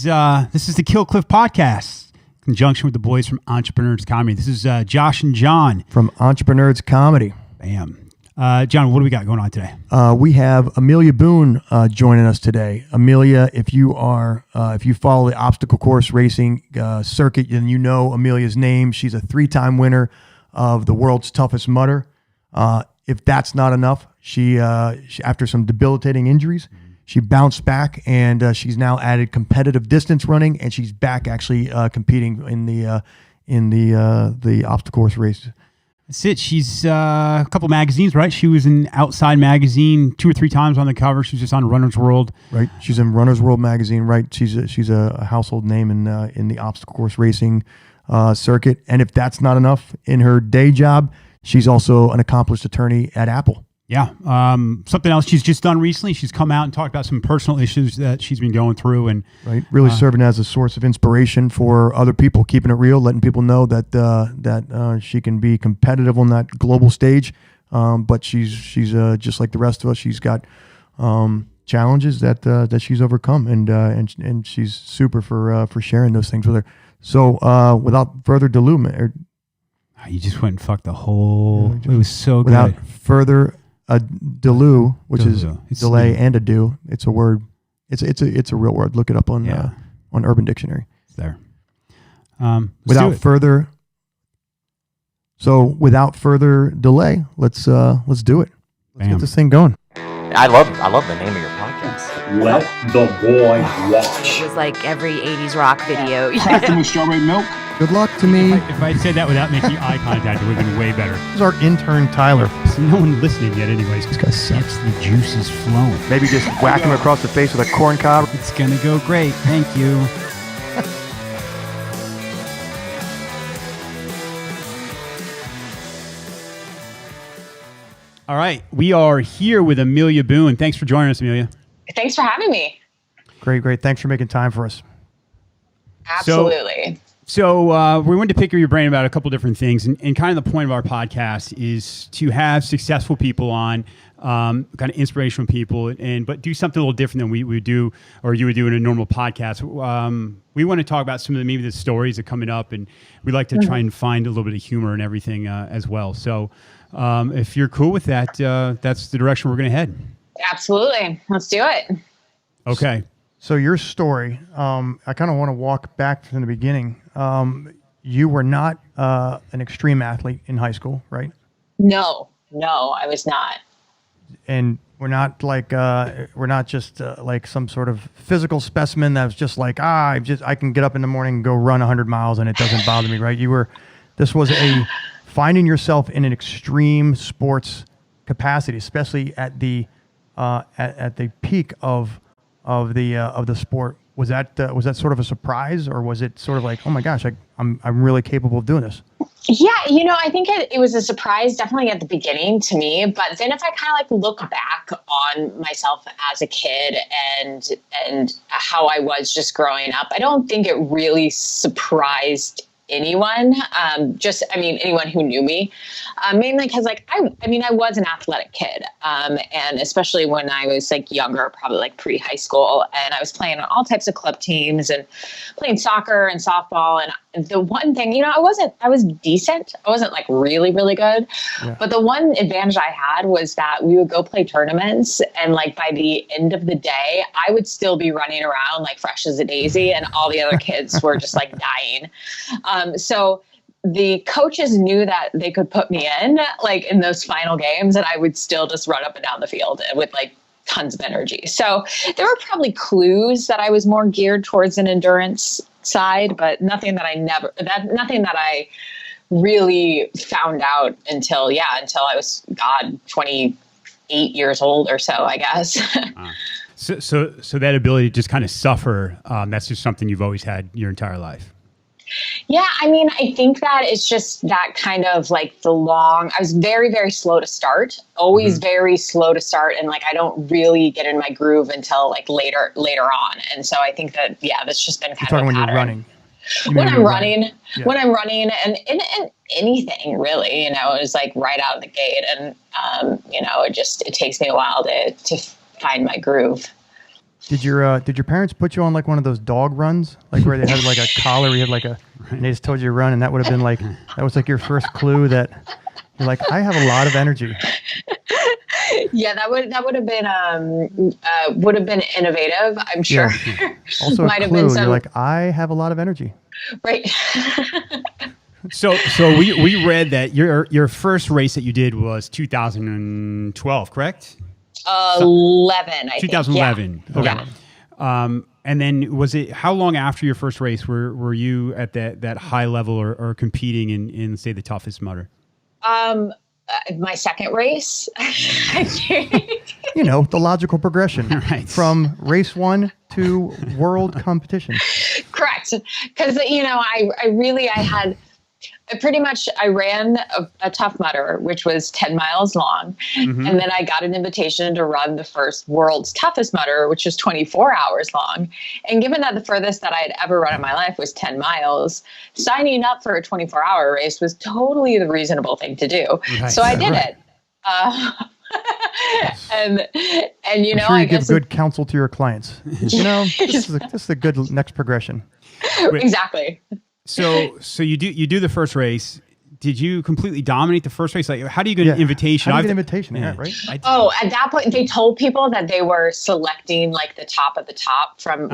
This is the Kill Cliff podcast in conjunction with the boys from Entreprenerds Comedy. This is Josh and John from Entreprenerds Comedy. Bam. John, what do we got going on today? We have Amelia Boone joining us today. Amelia, if you follow the obstacle course racing circuit, then you know Amelia's name. She's a 3-time winner of the world's toughest mudder. If that's not enough, she after some debilitating injuries, she bounced back and she's now added competitive distance running, and she's back actually competing in the obstacle course race. That's it. She's a couple magazines, right? She was in Outside magazine 2 or 3 times on the cover. She's just on Runner's World. Right. She's in Runner's World magazine, right? She's a household name in the obstacle course racing circuit. And if that's not enough, in her day job, she's also an accomplished attorney at Apple. Yeah. Something else she's just done recently, she's come out and talked about some personal issues that she's been going through, and really serving as a source of inspiration for other people, keeping it real, letting people know that she can be competitive on that global stage. But she's just like the rest of us. She's got challenges that she's overcome, and she's super for sharing those things with her. So without further ado, you just went and fucked the whole. It was so good. Without further ado, which is it's delay and ado. It's a word. It's a real word. Look it up on Urban Dictionary. It's there. Without further delay, let's do it. Let's get this thing going. I love the name of your podcast. Let the boy watch. It was like every 80s rock video. Crack them with strawberry milk. Good luck to me. If I said that without making eye contact, it would have been way better. This is our intern, Tyler. So no one listening yet anyways. This guy sucks. The juice is flowing. Maybe just whack him across the face with a corn cob. It's going to go great. Thank you. All right. We are here with Amelia Boone. Thanks for joining us, Amelia. Thanks for having me. Great. Thanks for making time for us. Absolutely. So we wanted to pick your brain about a couple different things, and kind of the point of our podcast is to have successful people on, kind of inspirational people, but do something a little different than we would do, or you would do in a normal podcast. We want to talk about some of maybe the stories that are coming up, and we like to try and find a little bit of humor and everything as well. So if you're cool with that, that's the direction we're going to head. Absolutely. Let's do it. Okay. So your story, I kind of want to walk back from the beginning. You were not an extreme athlete in high school, right? No, I was not. And we're not just like some sort of physical specimen that was just like, I can get up in the morning and go run 100 miles and it doesn't bother me, right? This was finding yourself in an extreme sports capacity, especially at the peak of the sport. Was that sort of a surprise, or was it sort of like, oh my gosh, I'm really capable of doing this? Yeah, I think it was a surprise definitely at the beginning to me, but then if I kind of like look back on myself as a kid and how I was just growing up, I don't think it really surprised anyone, anyone who knew me, mainly because I was an athletic kid, and especially when I was like younger, probably like pre-high school, and I was playing on all types of club teams and playing soccer and softball. And the one thing, I was decent. I wasn't like really, really good, but the one advantage I had was that we would go play tournaments, and like by the end of the day, I would still be running around like fresh as a daisy, and all the other kids were just like dying. So the coaches knew that they could put me in like in those final games, and I would still just run up and down the field with like tons of energy. So there were probably clues that I was more geared towards an endurance side, but nothing that I really found out until I was 28 years old or so, I guess. So that ability to just kind of suffer, that's just something you've always had your entire life. Yeah, I think that it's just that kind of like I was very, very slow to start, always very slow to start. And like, I don't really get in my groove until like later on. And so I think that, that's just been kind of a pattern. When you're running. When I'm running and in anything really, it's like right out of the gate. And, it takes me a while to find my groove. Did your parents put you on like one of those dog runs, like where they had like a collar, you had like a, and they just told you to run, and that would have been like, that was like your first clue that you're like, I have a lot of energy. Yeah, that would have been innovative, I'm sure. Yeah. Also a clue, you're like, I have a lot of energy. Right. So we read that your first race that you did was 2012, correct? 11, I think. 2011. Yeah. Okay. Yeah. And then was it, how long after your first race were you at that high level or competing in say the toughest mudder? My second race, I think. You know, the logical progression Right. from race 1 to world competition. Correct. Because, I ran a Tough Mudder, which was 10 miles long. Mm-hmm. And then I got an invitation to run the first world's toughest Mudder, which was 24 hours long. And given that the furthest that I had ever run in my life was 10 miles, signing up for a 24-hour race was totally the reasonable thing to do. Right. So I did it. And I'm sure you give good counsel to your clients. You know, this is a good next progression. Exactly. So you do the first race. Did you completely dominate the first race? Like, how do you get an invitation? How do you get an invitation? Yeah, right. At that point, they told people that they were selecting like the top of the top from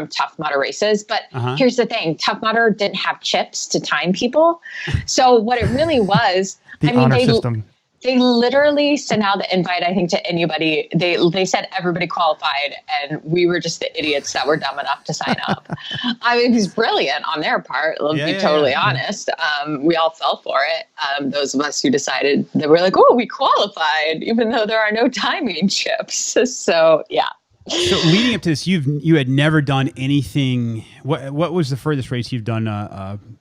Tough Mudder races. But here's the thing: Tough Mudder didn't have chips to time people. So what it really was, honor system. They literally sent out the invite, I think, to anybody. They said everybody qualified, and we were just the idiots that were dumb enough to sign up. I mean, it was brilliant on their part. Let's be totally honest. We all fell for it. Those of us who decided, they were like, "Oh, we qualified," even though there are no timing chips. So yeah. So leading up to this, you had never done anything. What was the furthest race you've done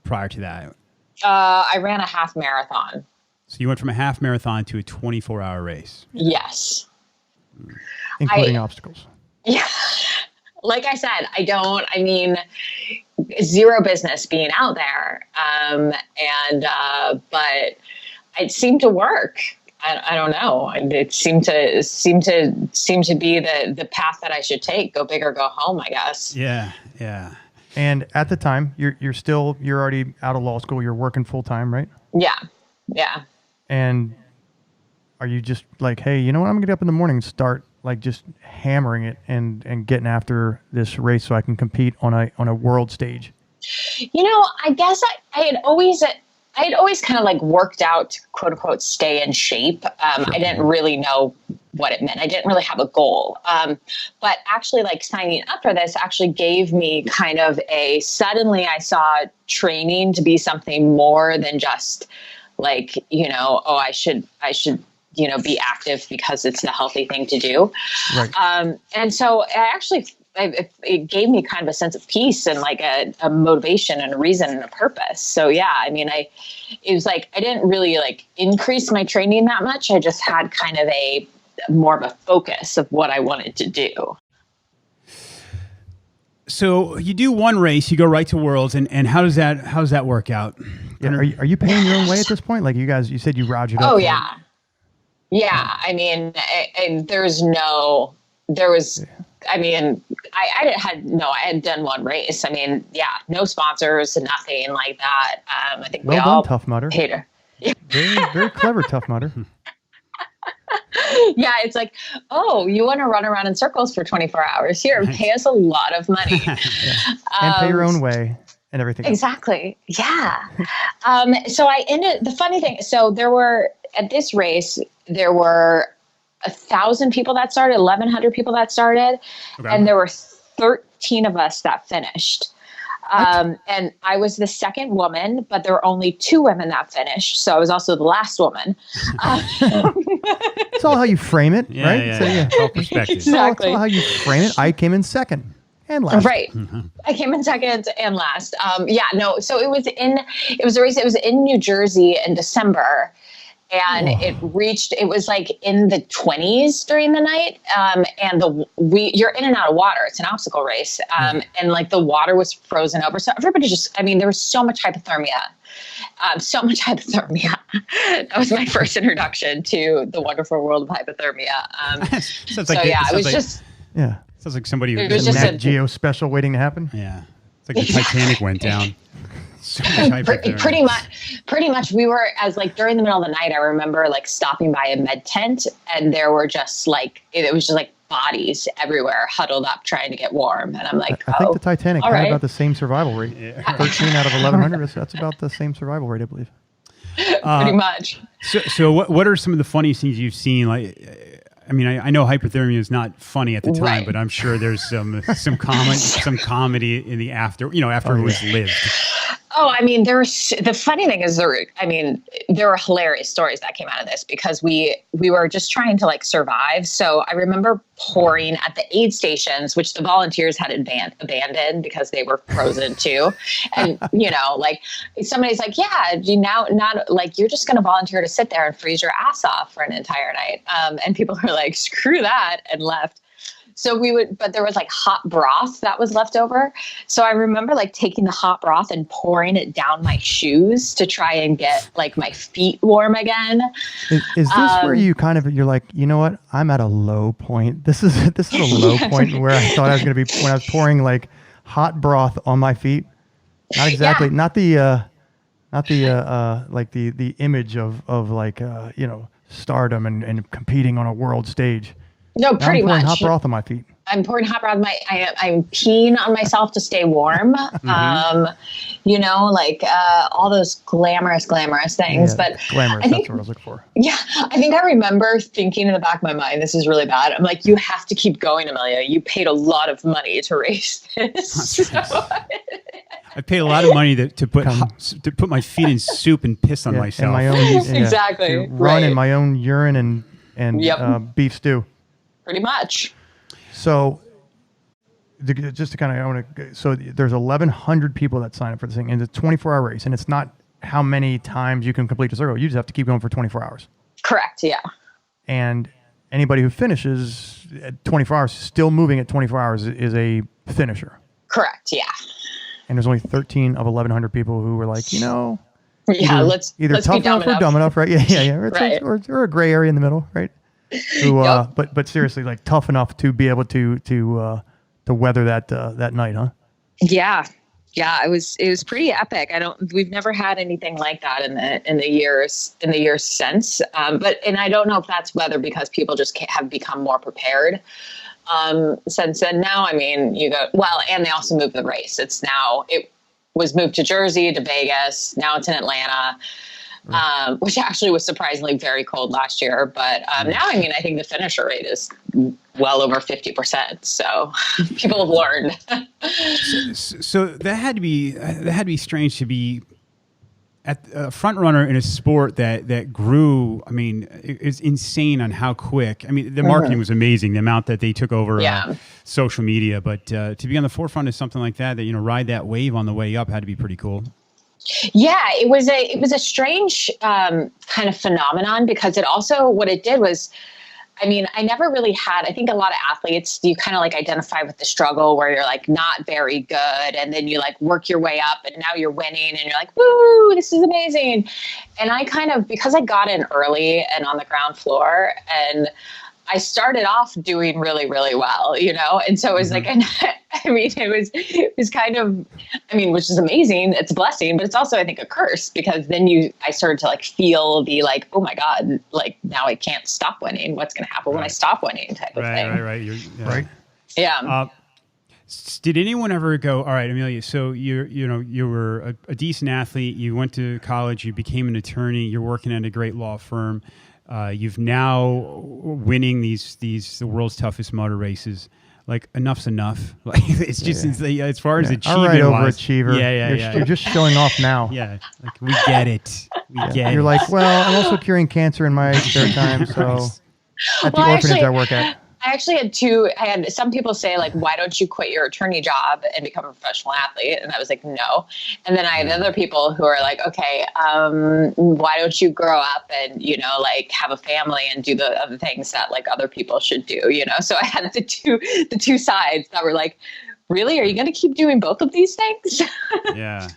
prior to that? I ran a half marathon. So you went from a half marathon to a 24-hour race. Yes. Including obstacles. Yeah. Like I said, zero business being out there. But it seemed to work. I don't know. It seemed to be the path that I should take. Go big or go home, I guess. Yeah. Yeah. And at the time, you're already out of law school. You're working full time, right? Yeah. Yeah. And are you just like, hey, you know what? I'm gonna get up in the morning and start like just hammering it and getting after this race so I can compete on a world stage? I guess I had always kind of like worked out to quote unquote stay in shape. I didn't really know what it meant. I didn't really have a goal. But actually like signing up for this actually gave me kind of suddenly I saw training to be something more than just like, I should, be active because it's the healthy thing to do. Right. And so it gave me kind of a sense of peace and like a motivation and a reason and a purpose. So yeah, it was like, I didn't really like increase my training that much. I just had kind of more of a focus of what I wanted to do. So you do one race, you go right to Worlds, and how does that work out? Yeah, are you paying your own way at this point? Like you said you rounded up. Oh yeah. Yeah. I had done one race. No sponsors, nothing like that. I think we all Tough Mudder. paid her. Very, very clever Tough Mudder. Yeah, it's like, oh, you want to run around in circles for 24 hours? Here, pay us a lot of money. And pay your own way and everything. Exactly. Yeah. So the funny thing, at this race, there were 1,000 people that started, 1,100 people that started, and there were 13 of us that finished. And I was the second woman, but there were only 2 women that finished. So I was also the last woman. It's all how you frame it, right? Yeah. All perspective. Exactly. It's all how you frame it. I came in second and last. Right. Mm-hmm. I came in second and last. So it was a race. It was in New Jersey in December. And it was like in the 20s during the night. And you're in and out of water. It's an obstacle race. And like the water was frozen over. So everybody there was so much hypothermia. That was my first introduction to the wonderful world of hypothermia. Sounds like somebody. It was a just Nat Geo special waiting to happen. Yeah, it's like the Titanic went down. So much pretty much we were as like during the middle of the night. I remember like stopping by a med tent, and there were just like it was just like bodies everywhere huddled up trying to get warm. And I'm like, I think the Titanic had about the same survival rate. Yeah. 13 out of 1,100. That's about the same survival rate, I believe. pretty much. So what are some of the funniest things you've seen? Like, I mean, I know hypothermia is not funny at the time, Right. but I'm sure there's some comedy in the after it was lived. Oh, I mean, the funny thing is there were hilarious stories that came out of this because we were just trying to like survive. So I remember pouring at the aid stations, which the volunteers had abandoned because they were frozen too. And, like somebody's like, yeah, you're just going to volunteer to sit there and freeze your ass off for an entire night. And people were like, screw that, and left. So but there was like hot broth that was left over. So I remember like taking the hot broth and pouring it down my shoes to try and get like my feet warm again. Is this where you're like, you know what? I'm at a low point. This is a low point where I thought I was going to be when I was pouring like hot broth on my feet. Not exactly, not the image of like, stardom and competing on a world stage. No, pretty I'm pouring much. hot broth on my feet. I'm pouring hot broth. I'm peeing on myself to stay warm. All those glamorous things. Yeah, but glamorous. That's what I was looking for. Yeah, I think I remember thinking in the back of my mind, this is really bad. I'm like, you have to keep going, Amelia. You paid a lot of money to race this. I paid a lot of money to put my feet in soup and piss on myself. And my own, exactly. Run right. in my own urine and beef stew. Pretty much. So, just to kind of, so there's 1,100 people that sign up for this thing, and it's a 24-hour race, and it's not how many times you can complete the circle. You just have to keep going for 24 hours. Correct. Yeah. And anybody who finishes at 24 hours, still moving at 24 hours, is a finisher. Correct. Yeah. And there's only 13 of 1,100 people who were like, Yeah. let's tough be dumb enough or dumb enough, right? Yeah. Right. Or a gray area in the middle, right? Who, but seriously, like tough enough to be able to weather that night, huh? Yeah. It was pretty epic. We've never had anything like that in the years since. And I don't know if that's whether because people just have become more prepared since then. Now, I mean, and they also moved the race. It was moved to Jersey, to Vegas. Now it's in Atlanta. Which actually was surprisingly very cold last year. But now, I mean, I think the finisher rate is well over 50%. So people have learned. So that had to be strange to be at a front runner in a sport that grew. I mean, it's insane on how quick. I mean, the marketing was amazing. The amount that they took over social media, but to be on the forefront of something like that, ride that wave on the way up had to be pretty cool. Yeah, it was a strange kind of phenomenon because it also, what it did was, I mean, I never really had, I think a lot of athletes, you kind of like identify with the struggle where you're like not very good and then you like work your way up and now you're winning and you're like, woo, this is amazing. And I kind of, because I got in early and on the ground floor and I started off doing really, really well, and so it was like, I mean, it was kind of, I mean, which is amazing. It's a blessing, but it's also, I think, a curse because then I started to like feel the like, oh my God, like now I can't stop winning. What's going to happen when I stop winning type of thing. Right. Right. Yeah. Did anyone ever go, all right, Amelia, so you were a decent athlete. You went to college, you became an attorney, you're working at a great law firm. You've now winning the world's toughest motor races. Like enough's enough. Like it's just as far as achievement. All right, overachiever. Yeah. You're just showing off now. Yeah, like we get it. You're like, well, I'm also curing cancer in my spare time, so at the orphanage I work at. I actually had some people say like, why don't you quit your attorney job and become a professional athlete? And I was like, no. And then I had other people who are like, okay, why don't you grow up and, like have a family and do the other things that like other people should do, So I had the two sides that were like, really, are you going to keep doing both of these things? Yeah.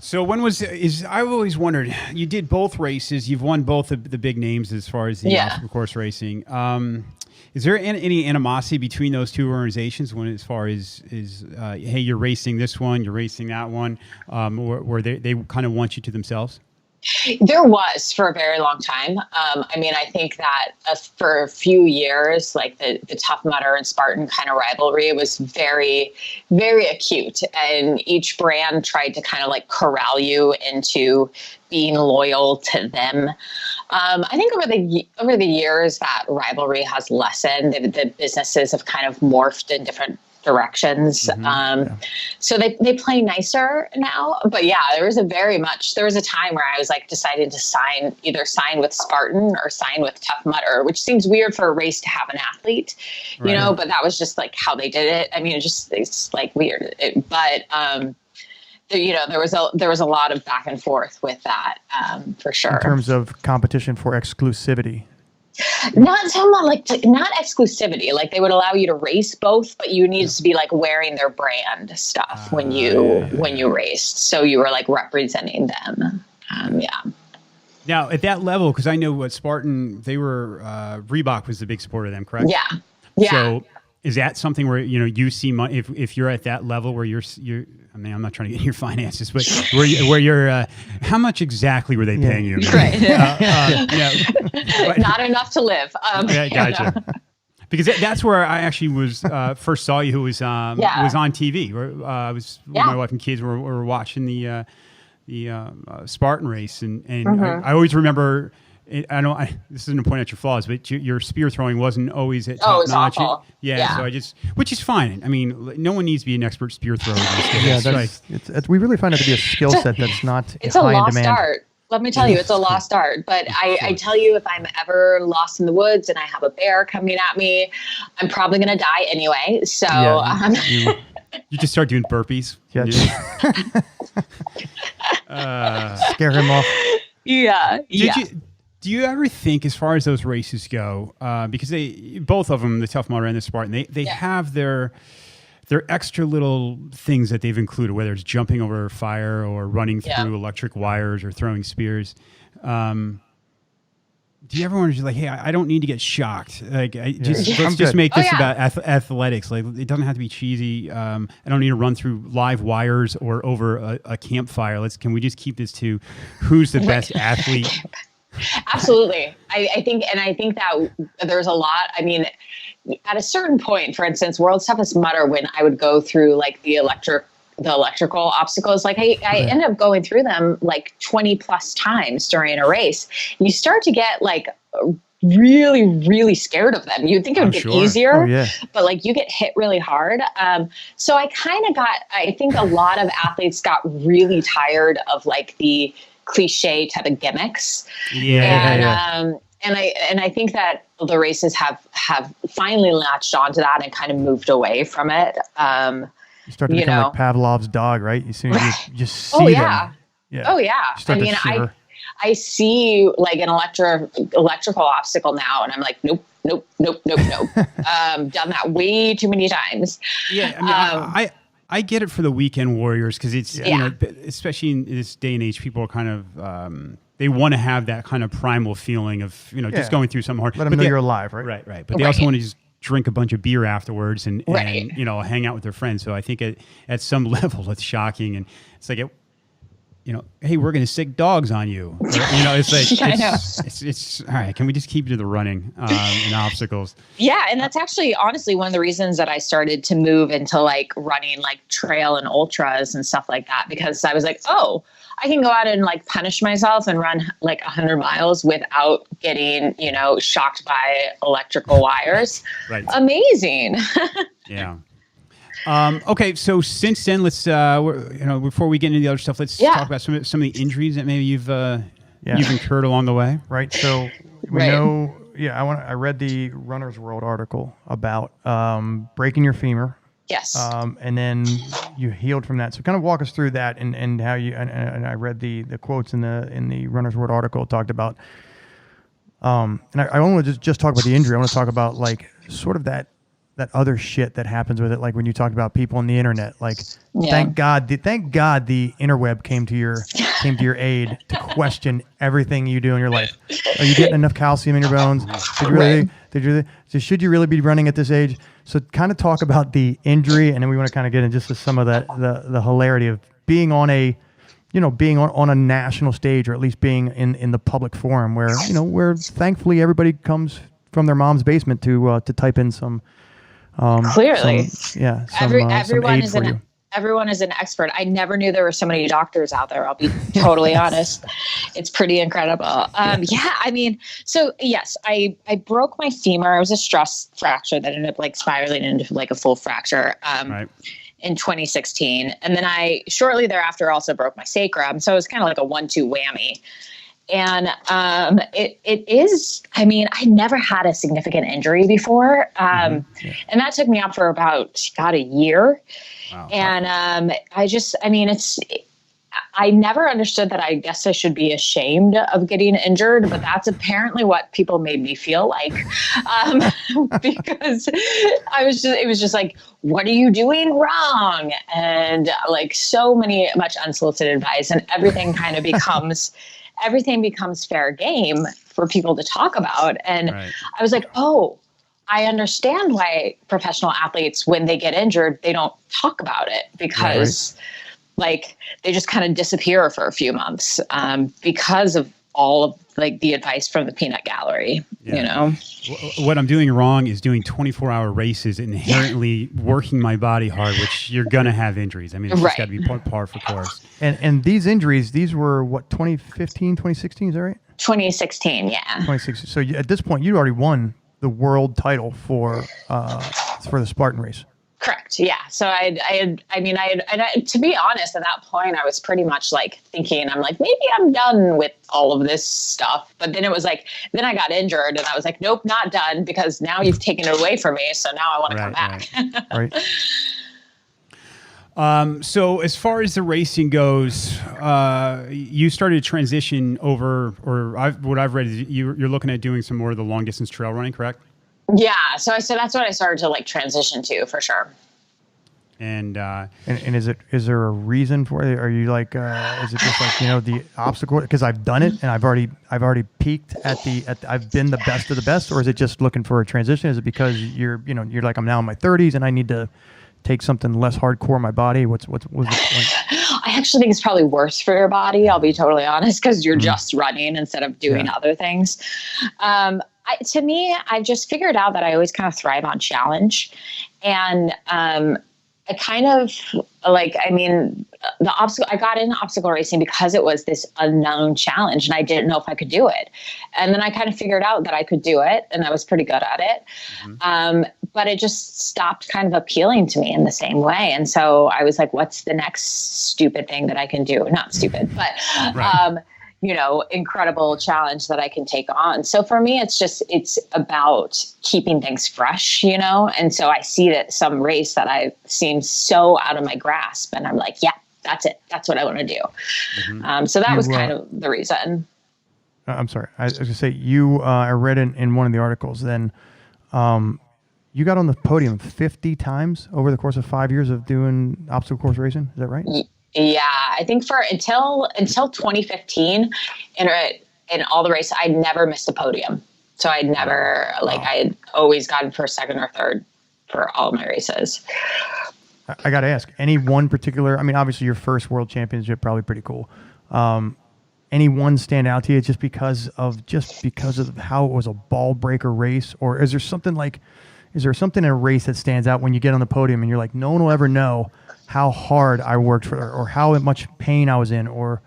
So I've always wondered, you did both races, you've won both of the big names as far as the obstacle course racing. Is there any animosity between those two organizations when, as far as hey, you're racing this one, you're racing that one, or they kind of want you to themselves? There was for a very long time. I mean, I think that for a few years, like the Tough Mudder and Spartan kind of rivalry was very, very acute. And each brand tried to kind of like corral you into being loyal to them. I think over the years that rivalry has lessened. The businesses have kind of morphed in different directions. So they play nicer now, but yeah, there was a time where I was like deciding to either sign with Spartan or sign with Tough Mudder, which seems weird for a race to have an athlete, you know, but that was just like how they did it. I mean, it's like weird, there was a lot of back and forth with that, for sure. In terms of competition for exclusivity. Not exclusivity. Like they would allow you to race both, but you needed to be like wearing their brand stuff when you raced. So you were like representing them. Now at that level, because I know what Spartan, they were Reebok was the big supporter of them, correct? Yeah. So is that something where you see money if you're at that level where you're? I mean, I'm not trying to get into your finances, but where you're, how much exactly were they paying you? Right. But, not enough to live. Yeah, gotcha. Because that's where I actually was first saw you. Who was on TV? Where I was with my wife and kids were watching the Spartan race, and I always remember. This isn't to point out your flaws, but your spear throwing wasn't always at top notch. Awful. Yeah, so which is fine. I mean, no one needs to be an expert spear thrower these days. Yeah, we really find it to be a skill set that's not it's a high in lost demand. art. Let me tell you, it's a lost art. But I tell you, if I'm ever lost in the woods and I have a bear coming at me, I'm probably going to die anyway. So you just start doing burpees. Yeah. Scare him off. Yeah. Do you ever think, as far as those races go, because both of them, the Tough Mudder and the Spartan, they have their extra little things that they've included, whether it's jumping over fire or running through electric wires or throwing spears. Do you ever wonder, like, hey, I don't need to get shocked. Like, let's just make this about athletics. Like, it doesn't have to be cheesy. I don't need to run through live wires or over a campfire. Can we just keep this to who's the best athlete? Absolutely. I think that there's a lot. I mean, at a certain point, for instance, World's Toughest Mudder, when I would go through like the electrical obstacles, like I ended up going through them like 20 plus times during a race. You start to get like really, really scared of them. You'd think it would get easier, but like you get hit really hard. So I think a lot of athletes got really tired of like the cliche type of gimmicks. And I think that the races have finally latched onto that and kind of moved away from it. You start to become like Pavlov's dog, right? You just see them. Yeah. Oh yeah. I mean, I see like an electrical obstacle now, and I'm like, nope. Done that way too many times. Yeah. I mean, I get it for the weekend warriors because it's, especially in this day and age, people are kind of, they want to have that kind of primal feeling of, just going through something hard. Let them know you're alive, right? Right. But they also want to just drink a bunch of beer afterwards and hang out with their friends. So I think at some level it's shocking. And it's like, hey, we're going to sick dogs on you. Or, it's like, it's all right. Can we just keep it to the running and obstacles? Yeah. And that's actually honestly one of the reasons that I started to move into like running like trail and ultras and stuff like that, because I was like, oh, I can go out and like punish myself and run like 100 miles without getting, shocked by electrical wires. Right. Amazing. Yeah. Okay, so since then, let's before we get into the other stuff, let's talk about some of the injuries that maybe you've incurred along the way. Right. So we know. Yeah, I read the Runner's World article about breaking your femur. Yes. And then you healed from that. So kind of walk us through that and how you and I read the quotes in the Runner's World article talked about. And I don't want to just talk about the injury. I want to talk about like sort of that other shit that happens with it, like when you talked about people on the internet, like thank God the interweb came to your came to your aid to question everything you do in your life. Are you getting enough calcium in your bones? Should you really be running at this age? So kind of talk about the injury, and then we want to kind of get into just some of the hilarity of being on a, being on a national stage, or at least being in the public forum where, where thankfully everybody comes from their mom's basement to type in some, clearly, some everyone aid is for you. Everyone is an expert. I never knew there were so many doctors out there. I'll be totally honest. It's pretty incredible. So yes, I broke my femur. It was a stress fracture that ended up like spiraling into like a full fracture in 2016. And then I shortly thereafter also broke my sacrum. So it was kind of like a 1-2 whammy. And it is, I never had a significant injury before. And that took me up for about a year. Wow. And I never understood that. I guess I should be ashamed of getting injured, but that's apparently what people made me feel like, because it was just like, what are you doing wrong? And like much unsolicited advice, and everything kind of becomes fair game for people to talk about. And I was like, oh, I understand why professional athletes, when they get injured, they don't talk about it, because like they just kind of disappear for a few months because of all of like the advice from the peanut gallery, What I'm doing wrong is doing 24-hour races and inherently working my body hard, which you're going to have injuries. It's just got to be par for course. And these injuries, these were what, 2015, 2016, is that right? 2016, yeah. 2016. So at this point, you'd already won the world title for the Spartan race. Correct. Yeah. So I had, to be honest, at that point, I was pretty much like thinking, I'm like, maybe I'm done with all of this stuff. But then it was like, then I got injured and I was like, nope, not done, because now you've taken it away from me. So now I want to come back. Right. So as far as the racing goes, you started to transition over, what I've read is you're looking at doing some more of the long distance trail running, correct? Yeah. So that's what I started to like transition to, for sure. And is there a reason for it? Are you like, is it just like, the obstacle? Because I've done it and I've already peaked I've been the best of the best, or is it just looking for a transition? Is it because you're like, I'm now in my 30s and I need to take something less hardcore in my body? What's the point? I actually think it's probably worse for your body. I'll be totally honest, because you're just running instead of doing other things. To me, I've just figured out that I always kind of thrive on challenge. And I kind of like, I got into obstacle racing because it was this unknown challenge and I didn't know if I could do it. And then I kind of figured out that I could do it and I was pretty good at it. But it just stopped kind of appealing to me in the same way. And so I was like, what's the next stupid thing that I can do? Not stupid, but, incredible challenge that I can take on. So for me, it's about keeping things fresh, and so I see that some race that I seem so out of my grasp and I'm like, yeah, that's it. That's what I want to do. So that was kind of the reason. I'm sorry. I was going to say, I read in one of the articles, then you got on the podium 50 times over the course of 5 years of doing obstacle course racing. Is that right? Yeah, I think until 2015 in all the races, I never missed a podium. So I'd never, I had always gotten first, second, or third for all of my races. I got to ask, any one particular, obviously your first world championship, probably pretty cool. Any one stand out to you just because of how it was a ball breaker race? Or is there something in a race that stands out when you get on the podium and you're like, no one will ever know how hard I worked for, or how much pain I was in, or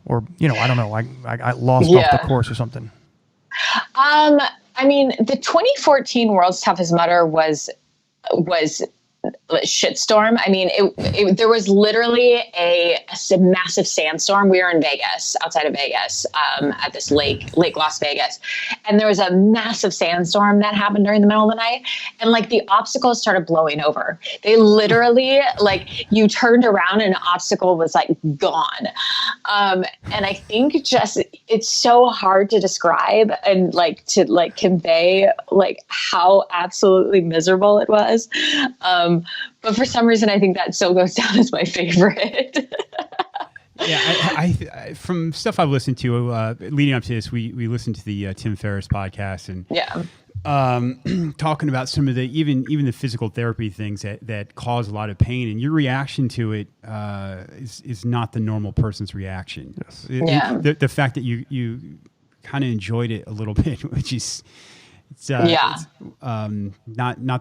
I don't know, I lost off the course or something? The 2014 World's Toughest Mudder was shitstorm. There was literally a massive sandstorm. We were in Vegas, outside of Vegas, at this lake Las Vegas. And there was a massive sandstorm that happened during the middle of the night. And the obstacles started blowing over. They literally, you turned around and an obstacle was gone. And I think it's so hard to describe and to convey how absolutely miserable it was. But for some reason, I think that still goes down as my favorite. I from stuff I've listened to leading up to this, we listened to the Tim Ferriss podcast and talking about some of the even the physical therapy things that cause a lot of pain, and your reaction to it is not the normal person's reaction. Yes. The fact that you kind of enjoyed it a little bit, which is it's not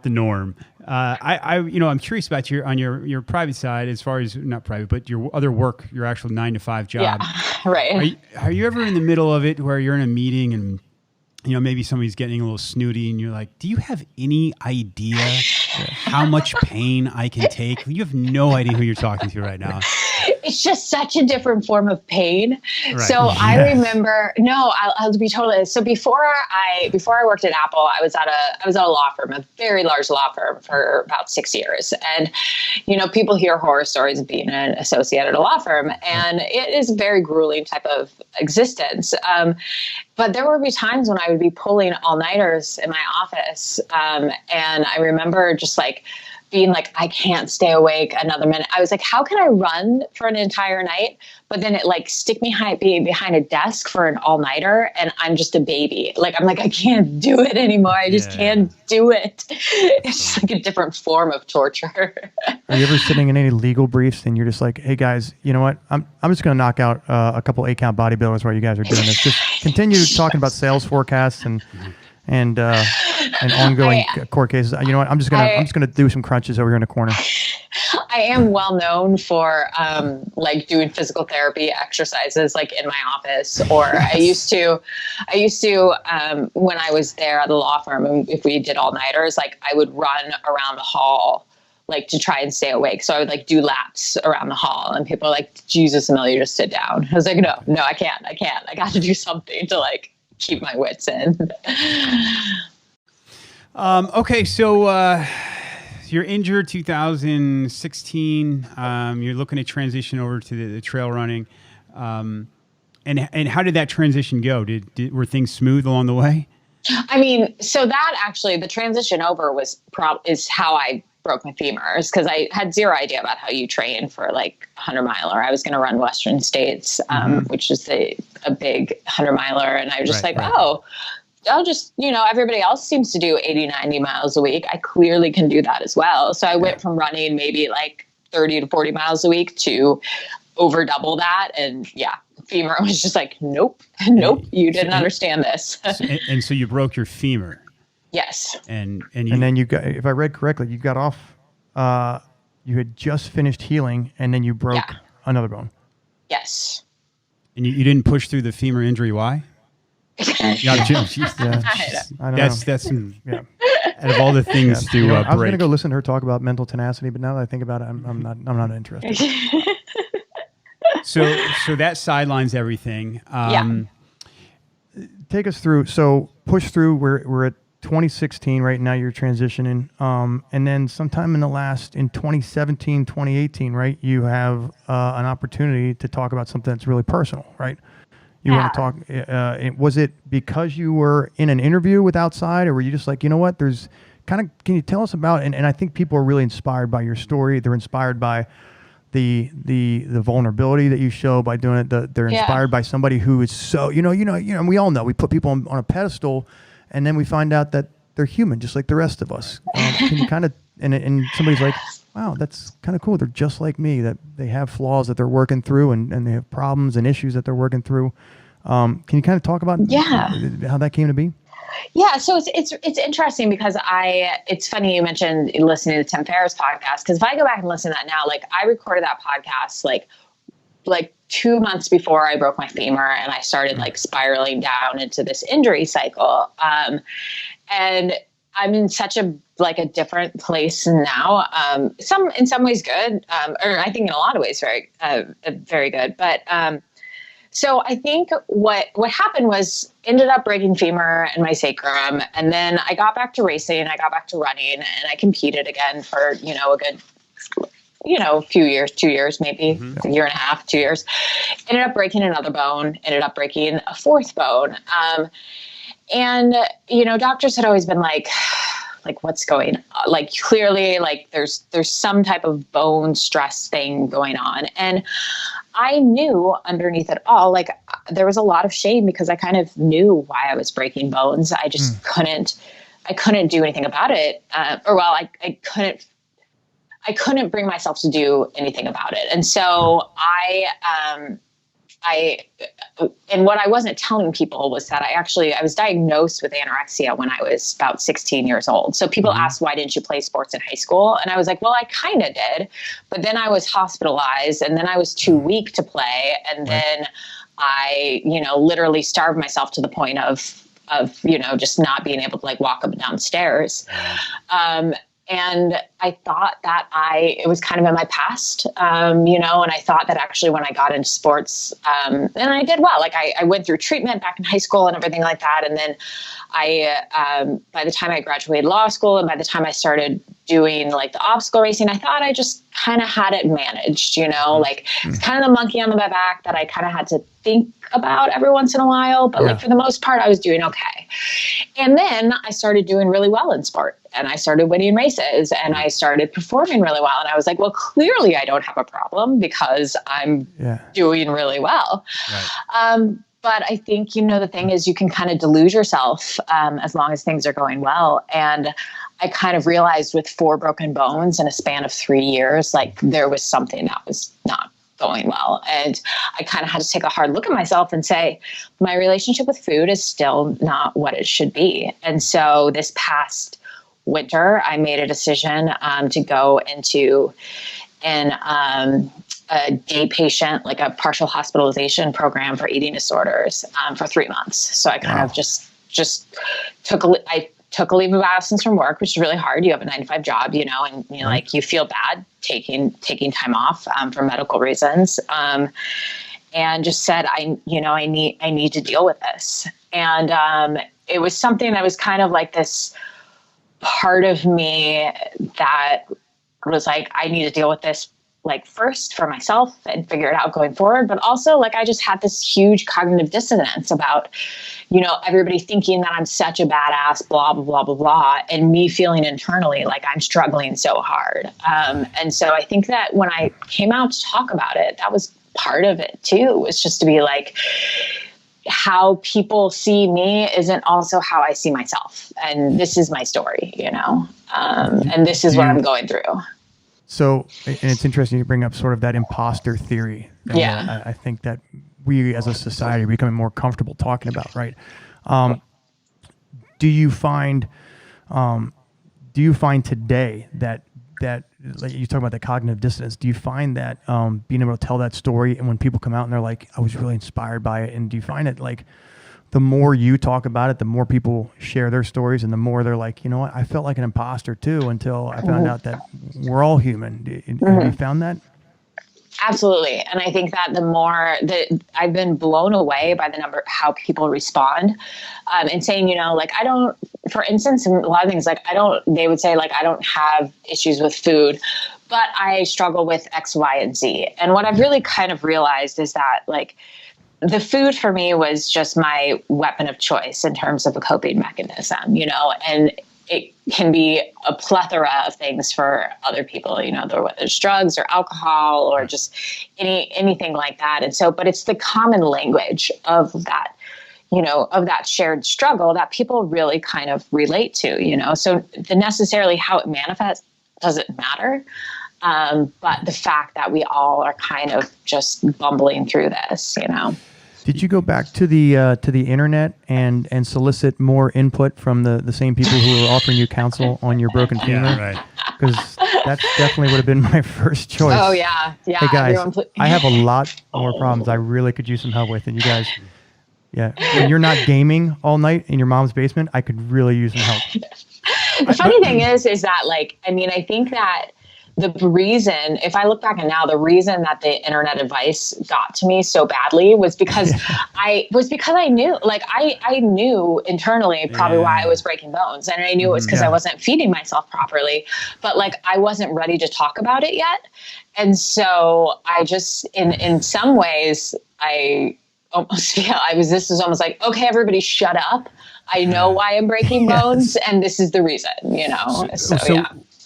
the norm. I'm curious about your private side, as far as not private, but your other work, your actual 9-to-5 job. Yeah, right. Are you ever in the middle of it where you're in a meeting and maybe somebody's getting a little snooty and you're like, do you have any idea how much pain I can take? You have no idea who you're talking to right now. It's just such a different form of pain. Right. So I remember, I'll be totally, so before I worked at Apple, I was at a law firm, a very large law firm for about 6 years. And, people hear horror stories of being an associate at a law firm, and it is a very grueling type of existence. But there would be times when I would be pulling all-nighters in my office. And I remember just like being like, I can't stay awake another minute. I was like, how can I run for an entire night? But then it like stick me behind a desk for an all-nighter, and I'm just a baby. I'm like, I can't do it anymore. I just can't do it. It's just like a different form of torture. Are you ever sitting in any legal briefs and you're just like, hey guys, you know what? I'm just going to knock out a couple 8-count bodybuilders while you guys are doing this. Just continue talking about sales forecasts and ongoing court cases. You know what? I'm just gonna do some crunches over here in the corner. I am well known for doing physical therapy exercises in my office, or I used to when I was there at the law firm, and if we did all-nighters, I would run around the hall to try and stay awake. So I would do laps around the hall, and people are like, Jesus, Amelia, just sit down. I was like, no, I can't. I got to do something to keep my wits in. Okay, so you're injured 2016. You're looking to transition over to the trail running. And how did that transition go? Were things smooth along the way? I mean, so that actually, the transition over is how I broke my femurs, because I had zero idea about how you train for a 100-miler. I was going to run Western States, which is a big 100-miler. And I was just I'll just, everybody else seems to do 80, 90 miles a week. I clearly can do that as well. So I went from running maybe 30 to 40 miles a week to over double that. And femur was just nope, you didn't understand this. And so you broke your femur. Yes. And then you got, if I read correctly, you got off, you had just finished healing, and then you broke another bone. Yes. And you didn't push through the femur injury. Why? I don't know. That's out of all the things to break. I was going to go listen to her talk about mental tenacity, but now that I think about it, I'm not interested. So that sidelines everything. Take us through. So push through. We're at 2016 right now. You're transitioning, and then sometime in 2017, 2018, right? You have an opportunity to talk about something that's really personal, right? You want to talk, was it because you were in an interview with Outside, or were you just like, you know what, can you tell us about, and I think people are really inspired by your story. They're inspired by the vulnerability that you show by doing it. They're inspired by somebody who is so, and we all know, we put people on a pedestal, and then we find out that they're human, just like the rest of us. Can you kind of, and somebody's like, wow, that's kind of cool. They're just like me, that they have flaws that they're working through, and they have problems and issues that they're working through. Can you kind of talk about how that came to be? Yeah, so it's interesting because it's funny you mentioned listening to Tim Ferriss' podcast, because if I go back and listen to that now, I recorded that podcast like 2 months before I broke my femur, and I started spiraling down into this injury cycle. And I'm in such a different place now. In some ways good, or I think in a lot of ways very, very good. But so I think what happened was ended up breaking femur and my sacrum, and then I got back to racing. I got back to running, and I competed again for a good few years, 2 years maybe, a year and a half, 2 years. Ended up breaking another bone. Ended up breaking a fourth bone. And doctors had always been like what's going on? Clearly there's some type of bone stress thing going on. And I knew underneath it all, like there was a lot of shame because I kind of knew why I was breaking bones. I just I couldn't do anything about it. I couldn't bring myself to do anything about it. And so and what I wasn't telling people was that I was diagnosed with anorexia when I was about 16 years old. So people asked, why didn't you play sports in high school? And I was like, well, I kind of did, but then I was hospitalized and then I was too weak to play. And then I, literally starved myself to the point of, just not being able to like walk up and down stairs. And I thought that it was kind of in my past, and I thought that actually when I got into sports, and I did well, like I went through treatment back in high school and everything like that. And then by the time I graduated law school and by the time I started doing like the obstacle racing, I thought I just kind of had it managed, like it's kind of the monkey on my back that I kind of had to think about every once in a while. But like for the most part, I was doing okay. And then I started doing really well in sport and I started winning races and I started performing really well. And I was like, well, clearly I don't have a problem because I'm doing really well. Right. But I think, the thing is you can kind of delude yourself as long as things are going well. And I kind of realized with 4 broken bones in a span of 3 years, like there was something that was not going well. And I kind of had to take a hard look at myself and say, my relationship with food is still not what it should be. And so this past winter, I made a decision to go into a day patient, like a partial hospitalization program for eating disorders for 3 months. So I kind of just took a leave of absence from work, which is really hard. You have a 9-to-5 job, and like you feel bad taking time off for medical reasons. And just said, I need to deal with this. And it was something that was kind of like this part of me that was like, I need to deal with this like first for myself and figure it out going forward. But also like, I just had this huge cognitive dissonance about, everybody thinking that I'm such a badass, blah, blah, blah, blah, blah. And me feeling internally like I'm struggling so hard. And so I think that when I came out to talk about it, that was part of it too, was just to be like, how people see me isn't also how I see myself. And this is my story, and this is what I'm going through. So, and it's interesting you bring up sort of that imposter theory. I think that we as a society are becoming more comfortable talking about, right? Do you find today that like you talk about the cognitive dissonance, do you find that being able to tell that story and when people come out and they're like, I was really inspired by it, and do you find it like the more you talk about it, the more people share their stories and the more they're like, you know what, I felt like an imposter too until I found out that we're all human. Have you found that? Absolutely. And I think that the more that I've been blown away by the number, how people respond and saying, like, I don't, for instance, in a lot of things, like they would say like, I don't have issues with food, but I struggle with X, Y, and Z. And what I've really kind of realized is that like, the food for me was just my weapon of choice in terms of a coping mechanism, and it can be a plethora of things for other people, whether it's drugs or alcohol or just anything like that. And so, but it's the common language of that, of that shared struggle that people really kind of relate to, so necessarily how it manifests doesn't matter. But the fact that we all are kind of just bumbling through this, Did you go back to the internet and solicit more input from the same people who were offering you counsel on your broken femur? Yeah, right. Because that definitely would have been my first choice. Oh yeah. Hey guys, I have a lot more problems I really could use some help with, and you guys, when you're not gaming all night in your mom's basement, I could really use some help. The funny thing is that like, I think that the reason, if I look back and now, the reason that the internet advice got to me so badly was because I knew, like, I knew internally probably why I was breaking bones. And I knew it was because I wasn't feeding myself properly, but like, I wasn't ready to talk about it yet. And so I just, in some ways, I almost feel this is almost like, okay, everybody shut up. I know why I'm breaking bones and this is the reason, So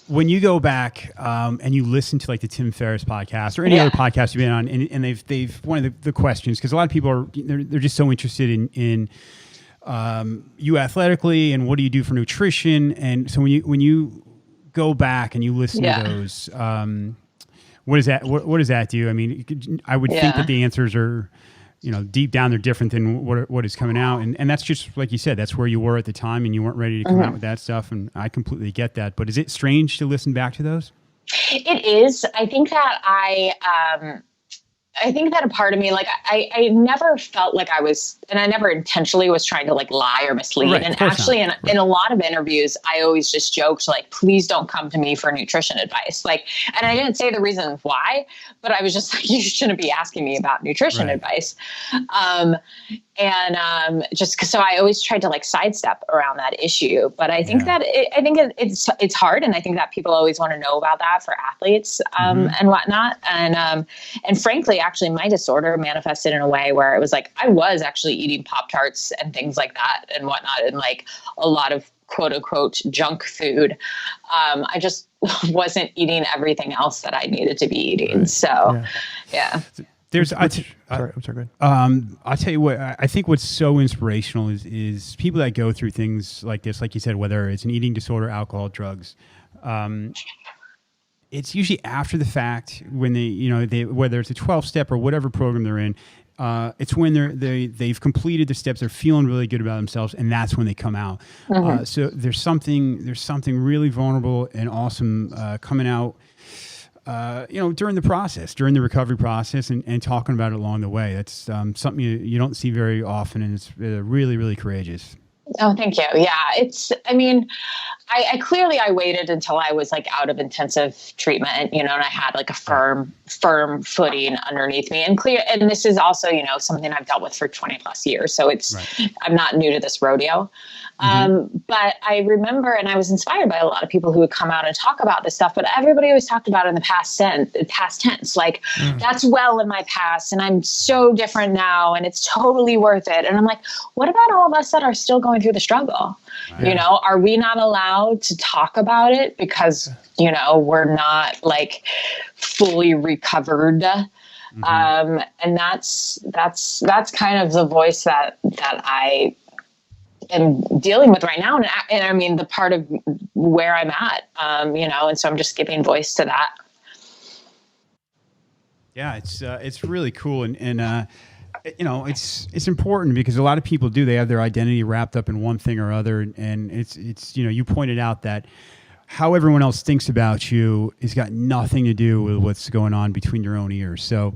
when you go back and you listen to like the Tim Ferriss podcast or any other podcast you've been on, and they've one of the questions, because a lot of people are they're just so interested in you athletically and what do you do for nutrition, and so when you go back and you listen to those, what does that do? I mean, I would think that the answers are, deep down they're different than what is coming out, and that's just like you said, that's where you were at the time, and you weren't ready to come out with that stuff, and I completely get that. But is it strange to listen back to those? It is. I think that I think that a part of me, like I never felt like I was, and I never intentionally was trying to like lie or mislead. Right, and actually in a lot of interviews, I always just joked like, please don't come to me for nutrition advice. Like, and I didn't say the reason why, but I was just like, you shouldn't be asking me about nutrition advice. Just cause so I always tried to like sidestep around that issue, but I think that it's hard. And I think that people always want to know about that for athletes, and whatnot. And frankly, actually my disorder manifested in a way where it was like, I was actually eating Pop-Tarts and things like that and whatnot. And like a lot of quote unquote junk food. I just wasn't eating everything else that I needed to be eating. Right. So yeah. I'm sorry, go ahead. I'll tell you what, I think what's so inspirational is people that go through things like this, like you said, whether it's an eating disorder, alcohol, drugs, it's usually after the fact when they whether it's a 12-step or whatever program they're in, it's when they've completed the steps, they're feeling really good about themselves, and that's when they come out. So there's something really vulnerable and awesome coming out, during the process, during the recovery process, and talking about it along the way. That's something you don't see very often, and it's really, really courageous. Oh, thank you. Yeah, I clearly waited until I was like out of intensive treatment, and I had like a firm footing underneath me, and this is also, something I've dealt with for 20 plus years. So I'm not new to this rodeo. But I remember, and I was inspired by a lot of people who would come out and talk about this stuff, but everybody always talked about it in the past tense, like that's well in my past and I'm so different now and it's totally worth it. And I'm like, what about all of us that are still going through the struggle? Are we not allowed to talk about it because, we're not like fully recovered? And that's kind of the voice that I am dealing with right now. And I mean, the part of where I'm at, and so I'm just giving voice to that. Yeah, it's really cool. And it's important because a lot of people they have their identity wrapped up in one thing or other. And it's you pointed out that how everyone else thinks about you has got nothing to do with what's going on between your own ears. So,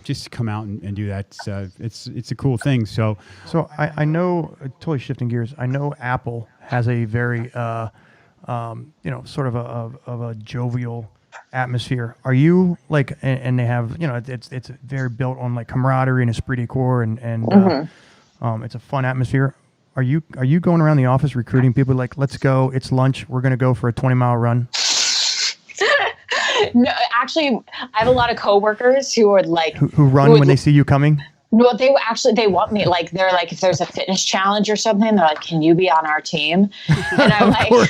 just to come out and do that, it's a cool thing. So I know, totally shifting gears, I know Apple has a very, sort of a jovial atmosphere. Are you like, and they have, it's very built on like camaraderie and esprit de corps and it's a fun atmosphere. Are you going around the office recruiting people like, let's go, it's lunch, we're going to go for a 20-mile run? No, actually, I have a lot of coworkers who are like... Who run when they see you coming? No, they want me, like, they're like, if there's a fitness challenge or something, they're like, can you be on our team? And I'm like...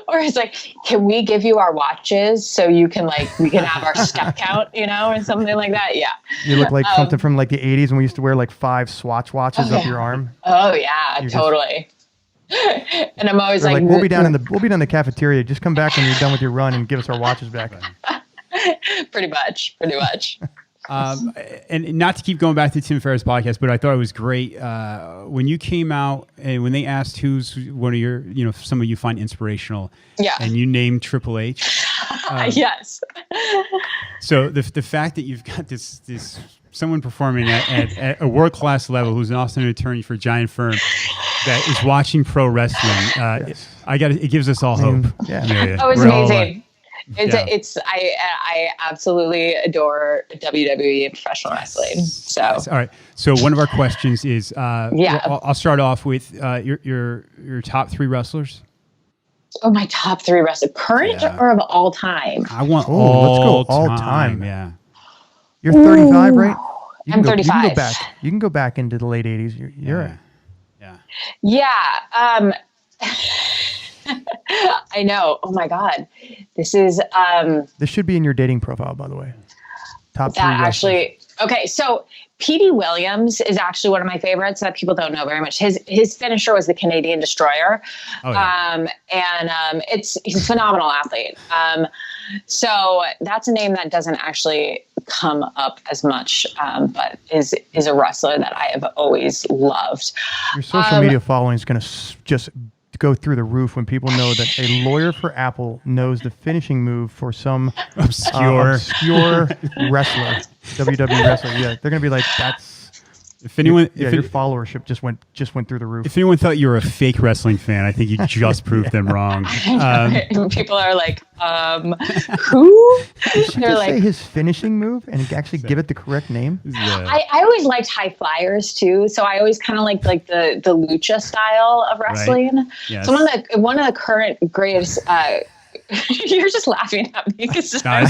Or it's like, can we give you our watches so you can we can have our step count, or something like that? Yeah. You look like something from like the 80s when we used to wear like 5 Swatch watches up your arm. Oh yeah, totally. And I'm always like, we'll be down in the cafeteria. Just come back when you're done with your run and give us our watches back. Pretty much. And not to keep going back to Tim Ferriss' podcast, but I thought it was great when you came out and when they asked who's one of your, some of you find inspirational, and you named Triple H. Yes. So the fact that you've got this someone performing at a world-class level who's also an attorney for a giant firm that is watching pro wrestling, it gives us all hope. Amelia. Oh, it's amazing. I absolutely adore WWE and professional wrestling. So all right. So one of our questions is, I'll start off with your top 3 wrestlers. Oh, my top 3 wrestlers, current or of all time? I want let's go all time. Yeah. You're 35, right? I'm 35. You can go back into the late 80s. You're Yeah. I know. Oh my God. This is This should be in your dating profile, by the way. Top 3 that wrestlers. actually. Okay, so P.D. Williams is actually one of my favorites that people don't know very much. His finisher was the Canadian Destroyer, he's a phenomenal athlete. So that's a name that doesn't actually come up as much, but is a wrestler that I have always loved. Your social media following is going to just go through the roof when people know that a lawyer for Apple knows the finishing move for some obscure wrestler, WWE wrestler. Yeah, they're going to be like, that's. If anyone, your followership just went through the roof. If anyone thought you were a fake wrestling fan, I think you just proved them wrong. People are like, who? They're like, say his finishing move and actually give it the correct name. I always liked high flyers too, so I always kind of liked like the lucha style of wrestling. Right. Yes. So one of the current greatest. You're just laughing at me. This is great.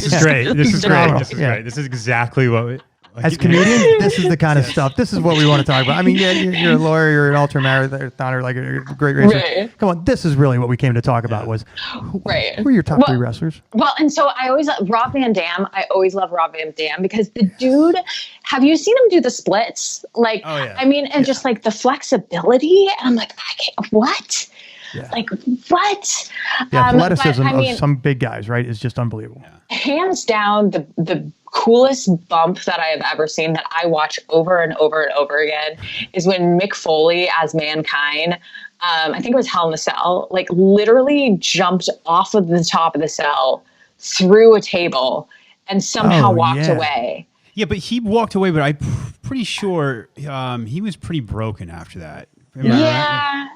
This is great. This is great. This is exactly what. As comedians, this is the kind of stuff. This is what we want to talk about. I mean, yeah, you're a lawyer, you're an ultra-marathoner, like a great racer. Right. Come on, this is really what we came to talk about was who are your top 3 wrestlers? Well, and so I always Rob Van Dam. I always love Rob Van Dam because the dude. Have you seen him do the splits? Like, I mean, and just like the flexibility. And I'm like, I can't. What? Yeah. Like what? Yeah, athleticism of some big guys, right, is just unbelievable. Hands down, the coolest bump that I have ever seen that I watch over and over and over again is when Mick Foley as Mankind, I think it was Hell in a Cell, like literally jumped off of the top of the cell through a table and somehow walked away. Yeah, but he walked away, but I'm pretty sure he was pretty broken after that. Yeah.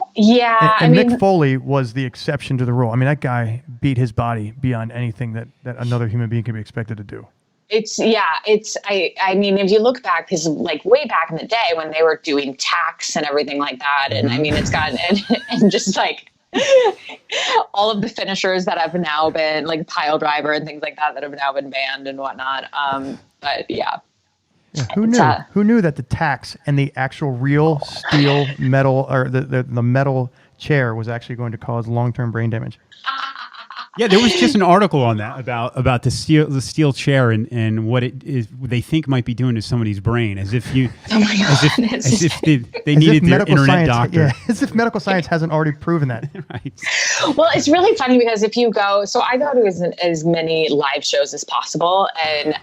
And Mick Foley was the exception to the rule. I mean, that guy beat his body beyond anything that another human being can be expected to do. I mean, if you look back, because like way back in the day when they were doing tax and everything like that, and I mean, it's gotten, and just like all of the finishers that have now been like pile driver and things like that have now been banned and whatnot. But yeah. Who knew? Who knew that the tax and the actual real steel metal or the metal chair was actually going to cause long-term brain damage? Yeah, there was just an article on that about the steel chair and what it is they think might be doing to somebody's brain, as if you, as if they needed their internet doctor. Yeah, as if medical science hasn't already proven that. Right. Well, it's really funny because if you go, so I go to as many live shows as possible, and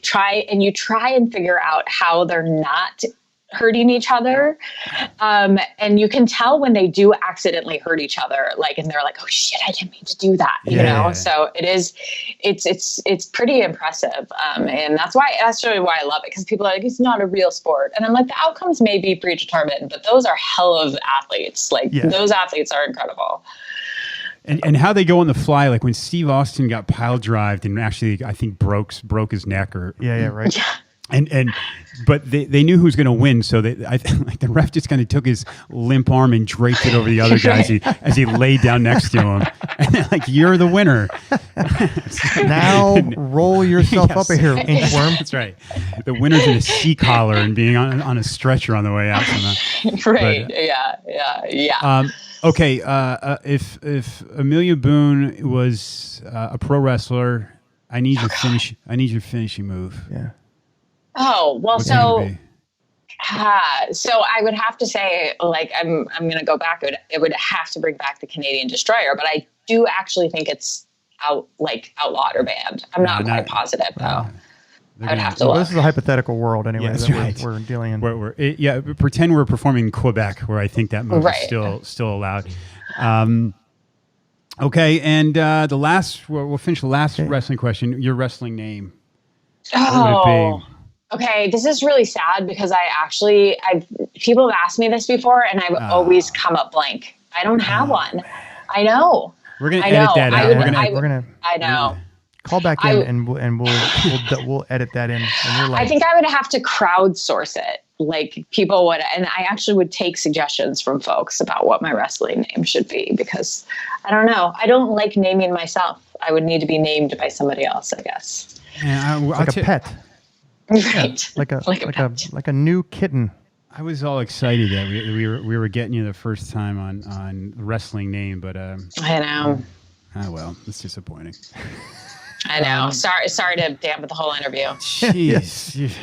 try and figure out how they're not hurting each other. And you can tell when they do accidentally hurt each other, and they're like, oh shit, I didn't mean to do that. You know? So it's pretty impressive. And that's really why I love it. Cause people are like, it's not a real sport. And I'm like, the outcomes may be predetermined, but those are hell of athletes. Those athletes are incredible. And how they go on the fly, like when Steve Austin got pile drived and actually, I think broke his neck or right. Yeah. But they knew who was going to win, so the ref just kind of took his limp arm and draped it over the other guy as he laid down next to him, and they're like, "You're the winner." Now roll yourself up here, inchworm. That's right. The winner's in a sea collar and being on a stretcher on the way out. Right. Yeah. Okay. If Amelia Boone was a pro wrestler, I need your finishing move. Yeah. Oh, well, so I would have to say, I'm going to go back. It would have to bring back the Canadian Destroyer, but I do actually think it's outlawed or banned. I'm not quite positive though. I would have to look. This is a hypothetical world anyway we're dealing in. Pretend we're performing in Quebec, where I think that move is still allowed. Okay, and we'll finish the last wrestling question. Your wrestling name. What would it be? Okay, this is really sad because people have asked me this before and I've always come up blank. I don't have one. I know. We're gonna edit that out. I know. Call back in and we'll edit that in. I think I would have to crowdsource it. People would, and I actually would take suggestions from folks about what my wrestling name should be because I don't know. I don't like naming myself. I would need to be named by somebody else, I guess. Yeah, like a pet. Right. Yeah, like a new kitten. I was all excited that we were getting you the first time on the wrestling name, but I know. Well, it's disappointing. I know. Sorry to dampen the whole interview. Jeez.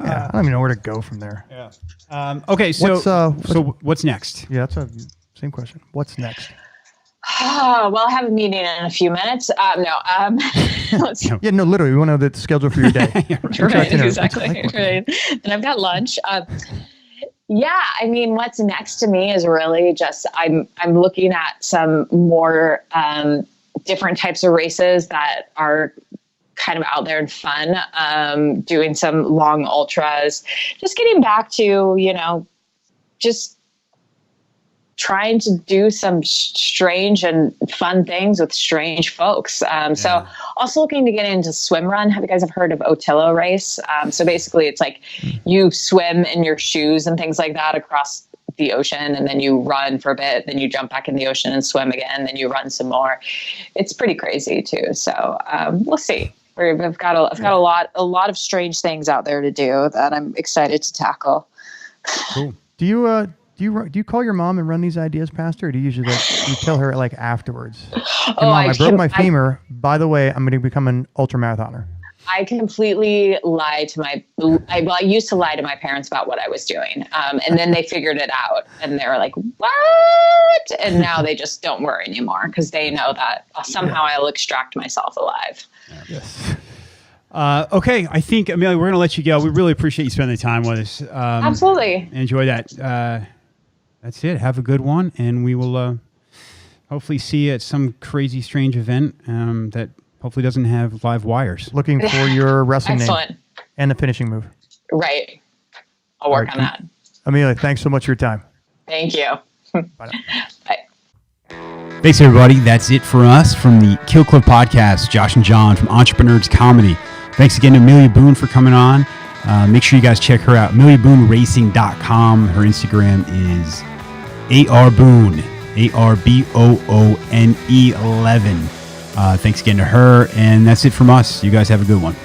Yeah, I don't even know where to go from there. Yeah. Okay. So what's next? Yeah, that's a same question. What's next? Well, I have a meeting in a few minutes. Let's see. Yeah, no, literally, we want to know the schedule for your day. Right, exactly. Right. And I've got lunch. Yeah, I mean, what's next to me is really just I'm looking at some more different types of races that are kind of out there and fun. Doing some long ultras, just getting back to just trying to do some strange and fun things with strange folks. So also looking to get into swim run. Have you guys heard of Otello Race? So basically it's like you swim in your shoes and things like that across the ocean, and then you run for a bit, then you jump back in the ocean and swim again, then you run some more. It's pretty crazy too. So we'll see. I've got a lot of strange things out there to do that I'm excited to tackle. Cool. Do you call your mom and run these ideas past her, or do you usually you tell her afterwards? Hey, Mom, I broke my femur. By the way, I'm going to become an ultra marathoner. I completely lied to I used to lie to my parents about what I was doing. And then they figured it out and they were like, what? And now they just don't worry anymore because they know that somehow I'll extract myself alive. Yes. Okay, I think, Amelia, we're going to let you go. We really appreciate you spending the time with us. Absolutely. Enjoy that. That's it. Have a good one. And we will hopefully see you at some crazy, strange event that hopefully doesn't have live wires. Looking for your wrestling Excellent. name and the finishing move. Right. I'll work on that. Amelia, thanks so much for your time. Thank you. Bye now. Bye. Thanks, everybody. That's it for us from the Kill Clip Podcast. Josh and John from Entreprenerds Comedy. Thanks again to Amelia Boone for coming on. Make sure you guys check her out. AmeliaBooneRacing.com. Her Instagram is ARBoone, ARBOONE 11. Thanks again to her. And that's it from us. You guys have a good one.